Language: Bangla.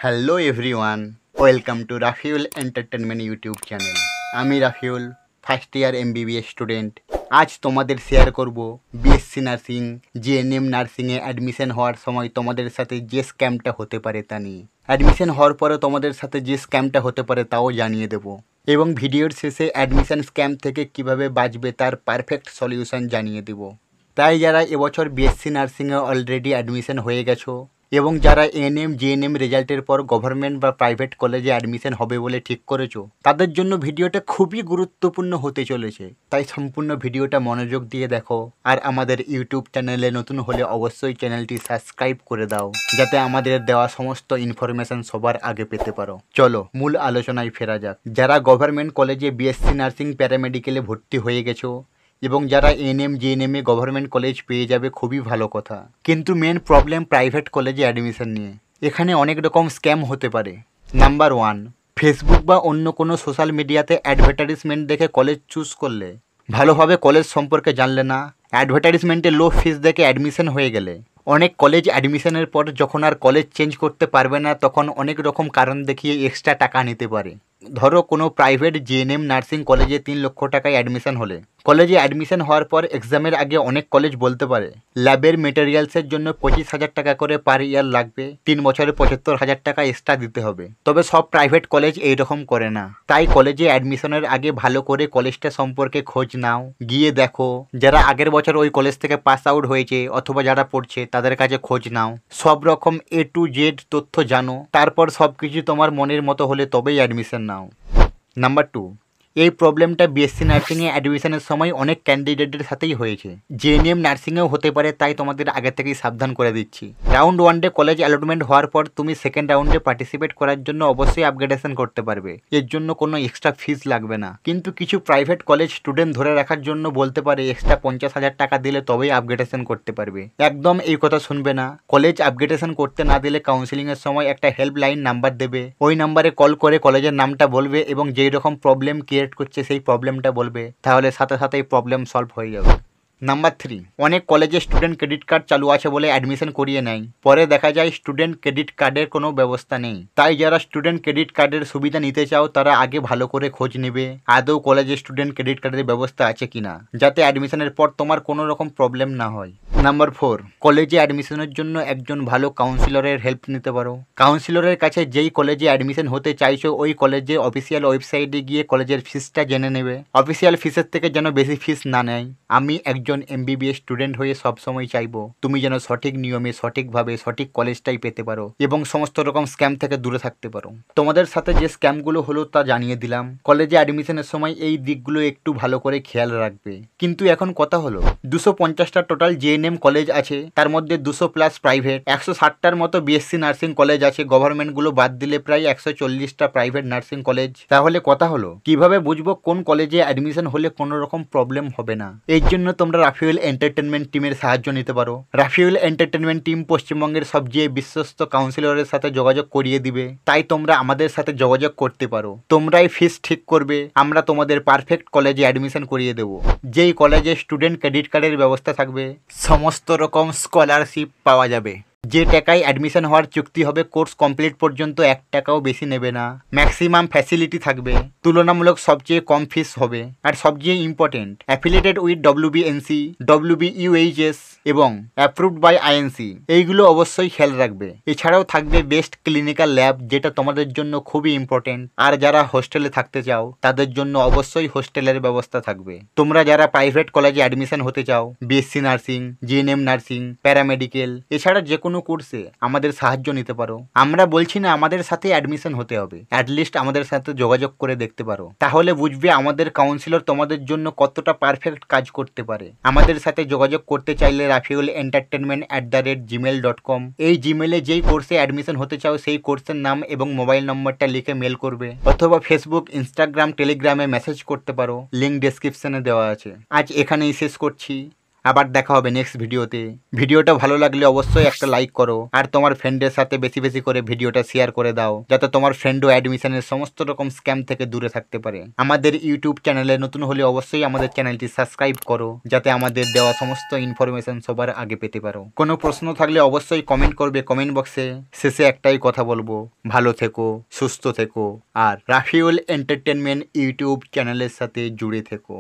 Hello everyone, welcome to Rafiul entertainment YouTube channel. আমি Rafiul, first year MBBS student. আজ তোমাদের শেয়ার করব বিএসসি নার্সিং, জিএনএম নার্সিংয়ে অ্যাডমিশন হওয়ার সময় তোমাদের সাথে যে স্ক্যামটা হতে পারে তা নিয়ে। অ্যাডমিশন হওয়ার পরে তোমাদের সাথে যে স্ক্যামটা হতে পারে তাও জানিয়ে দেবো, এবং ভিডিওর শেষে অ্যাডমিশন স্ক্যাম থেকে কিভাবে বাঁচবে তার পারফেক্ট সলিউশন জানিয়ে দেব। তাই যারা এবছর বিএসসি নার্সিংয়ে অলরেডি অ্যাডমিশন হয়ে গেছো এবং যারা এএনএম জিএনএম রেজাল্টের পর গভর্নমেন্ট বা প্রাইভেট কলেজে অ্যাডমিশন হবে বলে ঠিক করেছো, তাদের জন্য ভিডিওটা খুবই গুরুত্বপূর্ণ হতে চলেছে। তাই সম্পূর্ণ ভিডিওটা মনোযোগ দিয়ে দেখো, আর আমাদের ইউটিউব চ্যানেলে নতুন হলে অবশ্যই চ্যানেলটি সাবস্ক্রাইব করে দাও, যাতে আমাদের দেওয়া সমস্ত ইনফরমেশন সবার আগে পেতে পারো। চলো মূল আলোচনায় ফেরা যাক। যারা গভর্নমেন্ট কলেজে বিএসসি নার্সিং প্যারামেডিকেলে ভর্তি হয়ে গেছো এবং যারা এএনএম জিএনএমে গভর্নমেন্ট কলেজ পেয়ে যাবে, খুবই ভালো কথা। কিন্তু মেন প্রবলেম প্রাইভেট কলেজে অ্যাডমিশন নিয়ে। এখানে অনেক রকম স্ক্যাম হতে পারে। নাম্বার 1, ফেসবুক বা অন্য কোনো সোশ্যাল মিডিয়াতে অ্যাডভার্টাইজমেন্ট দেখে কলেজ চুজ করলে, ভালোভাবে কলেজ সম্পর্কে জানলে না, অ্যাডভার্টাইজমেন্টে লো ফিস দেখে অ্যাডমিশন হয়ে গেলে। অনেক কলেজ অ্যাডমিশনের পর যখন আর কলেজ চেঞ্জ করতে পারবে না, তখন অনেক রকম কারণ দেখিয়ে এক্সট্রা টাকা নিতে পারে। ধরো কোনো প্রাইভেট জিএনএম নার্সিং কলেজে 3 লক্ষ টাকায় অ্যাডমিশন হলে, কলেজে অ্যাডমিশন হওয়ার পর এক্সামের আগে অনেক কলেজ বলতে পারে ল্যাবের মেটেরিয়ালসের জন্য 25,000 টাকা করে পার ইয়ার লাগবে, 3 বছরে 75,000 টাকা এক্সট্রা দিতে হবে। তবে সব প্রাইভেট কলেজ এইরকম করে না। তাই কলেজে অ্যাডমিশনের আগে ভালো করে কলেজটা সম্পর্কে খোঁজ নাও, গিয়ে দেখো যারা আগের বছর ওই কলেজ থেকে পাস আউট হয়েছে অথবা যারা পড়ছে তাদের কাছে খোঁজ নাও, সব রকম A to Z তথ্য জানো, তারপর সব কিছু তোমার মনের মতো হলে তবেই অ্যাডমিশন নাও। নাম্বার 2, এই প্রবলেমটা বিএসসি নার্সিংয়ে অ্যাডমিশনের সময় অনেক ক্যান্ডিডেটের সাথেই হয়েছে। জিএনএম নার্সিংয়েও হতে পারে, তাই তোমাদের আগে থেকেই সাবধান করে দিচ্ছি। রাউন্ড 1 কলেজ অ্যালটমেন্ট হওয়ার পর তুমি সেকেন্ড রাউন্ডে পার্টিসিপেট করার জন্য অবশ্যই আপগ্রেডেশন করতে পারবে, এর জন্য কোনো এক্সট্রা ফিস লাগবে না। কিন্তু কিছু প্রাইভেট কলেজ স্টুডেন্ট ধরে রাখার জন্য বলতে পারে এক্সট্রা 50,000 টাকা দিলে তবেই আপগ্রেডেশন করতে পারবে। একদম এই কথা শুনবে না। কলেজ আপগ্রেডেশন করতে না দিলে কাউন্সিলিংয়ের সময় একটা হেল্পলাইন নাম্বার দেবে, ওই নাম্বারে কল করে কলেজের নামটা বলবে এবং যেই রকম প্রবলেম করছে সেই প্রবলেমটা বলবে, তাহলে সাথে সাথেই প্রবলেম সলভ হয়ে যাবে। নাম্বার 3, অনেক কলেজে স্টুডেন্ট ক্রেডিট কার্ড চালু আছে বলে অ্যাডমিশন করিয়ে নেয়, পরে দেখা যায় স্টুডেন্ট ক্রেডিট কার্ডের কোনো ব্যবস্থা নেই। তাই যারা স্টুডেন্ট ক্রেডিট কার্ডের সুবিধা নিতে চাও তারা আগে ভালো করে খোঁজ নেবে আদৌ কলেজে স্টুডেন্ট ক্রেডিট কার্ডের ব্যবস্থা আছে কিনা, যাতে অ্যাডমিশনের পর তোমার কোনো রকম প্রবলেম না হয়। নাম্বার 4, কলেজে অ্যাডমিশনের জন্য একজন ভালো কাউন্সিলরের হেল্প নিতে পারো। কাউন্সিলরের কাছে যেই কলেজে অ্যাডমিশন হতে চাইছো ওই কলেজে অফিসিয়াল ওয়েবসাইটে গিয়ে কলেজের ফিসটা জেনে নেবে। অফিসিয়াল ফিসের থেকে যেন বেশি ফিস না নেয়। আমি একজন এমবিবিএস স্টুডেন্ট হয়ে সবসময় চাইবো তুমি যেন সঠিক নিয়মে সঠিকভাবে সঠিক কলেজটাই পেতে পারো এবং সমস্ত রকম স্ক্যাম থেকে দূরে থাকতে পারো। তোমাদের সাথে যে স্ক্যামগুলো হলো তা জানিয়ে দিলাম। কলেজে অ্যাডমিশনের সময় এই দিকগুলো একটু ভালো করে খেয়াল রাখবে। কিন্তু এখন কথা হলো, 250টা টোটাল জিএনএম কলেজ আছে, তার মধ্যে 200 প্লাস প্রাইভেট, 160টার মতো বিএসসি নার্সিং কলেজ আছে, গভর্নমেন্টগুলো বাদ দিলে প্রায় 140টা প্রাইভেট নার্সিং কলেজ। তাহলে কথা হলো কিভাবে বুঝবো কোন কলেজে অ্যাডমিশন হলে কোনো রকম প্রবলেম হবে না? এর জন্য তোমরা রাফিউল এন্টারটেনমেন্ট টিমের সাহায্য নিতে পারো। রাফিউল এন্টারটেনমেন্ট টিম পশ্চিমবঙ্গের সবচেয়ে বিশ্বস্ত কাউন্সিলরের সাথে যোগাযোগ করিয়ে দিবে, তাই তোমরা আমাদের সাথে যোগাযোগ করতে পারো। তোমরাই ফিস ঠিক করবে, আমরা তোমাদের পারফেক্ট কলেজে অ্যাডমিশন করিয়ে দেবো, যেই কলেজে স্টুডেন্ট ক্রেডিট কার্ডের ব্যবস্থা থাকবে, সমস্ত রকম স্কলারশিপ পাওয়া যাবে, যে টাকায় অ্যাডমিশন হওয়ার চুক্তি হবে কোর্স কমপ্লিট পর্যন্ত 1 টাকাও বেশি নেবে না, ম্যাক্সিমাম ফ্যাসিলিটি থাকবে, তুলনামূলক সবচেয়ে কম ফিস হবে, আর সবচেয়ে important affiliated with WBNC, WBUHS এবং অ্যাপ্রুভড বাই INC। এইগুলো অবশ্যই খেয়াল রাখবে। এছাড়াও থাকবে বেস্ট ক্লিনিক্যাল ল্যাব, যেটা তোমাদের জন্য খুবই ইম্পর্টেন্ট। আর যারা হোস্টেলে থাকতে চাও তাদের জন্য অবশ্যই হোস্টেলের ব্যবস্থা থাকবে। তোমরা যারা প্রাইভেট কলেজে অ্যাডমিশন হতে চাও, BSc nursing, GNM nursing, paramedical, এছাড়া যে কোনো কোর্সে আমাদের সাহায্য নিতে পারো। আমরা বলছি না আমাদের সাথে অ্যাডমিশন হতে হবে, অ্যাটলিস্ট আমাদের সাথে যোগাযোগ করে দেখতে পারো, তাহলে বুঝবে আমাদের কাউন্সিলর তোমাদের জন্য কতটা পারফেক্ট কাজ করতে পারে। আমাদের সাথে যোগাযোগ করতে চাইলে rafiulentertainment@gmail.com, এই জিমেলে যেই কোর্সে অ্যাডমিশন হতে চাও সেই কোর্সের নাম এবং মোবাইল নম্বরটা লিখে মেল করবে, অথবা ফেসবুক, ইনস্টাগ্রাম, টেলিগ্রামে মেসেজ করতে পারো, লিঙ্ক ডেসক্রিপশনে দেওয়া আছে। আজ এখানেই শেষ করছি। আবার দেখা হবে নেক্সট ভিডিওতে। ভিডিওটা ভালো লাগলে অবশ্যই একটা লাইক করো, আর তোমার ফ্রেন্ডের সাথে বেশি বেশি করে ভিডিওটা শেয়ার করে দাও, যাতে তোমার ফ্রেন্ডও অ্যাডমিশনের সমস্ত রকম স্ক্যাম থেকে দূরে থাকতে পারে। আমাদের ইউটিউব চ্যানেলে নতুন হলে অবশ্যই আমাদের চ্যানেলটি সাবস্ক্রাইব করো, যাতে আমাদের দেওয়া সমস্ত ইনফরমেশন সবার আগে পেতে পারো। কোনো প্রশ্ন থাকলে অবশ্যই কমেন্ট করবে কমেন্ট বক্সে। শেষে একটাই কথা বলবো, ভালো থেকো, সুস্থ থেকো, আর রাফিউল এন্টারটেনমেন্ট ইউটিউব চ্যানেলের সাথে জুড়ে থেকো।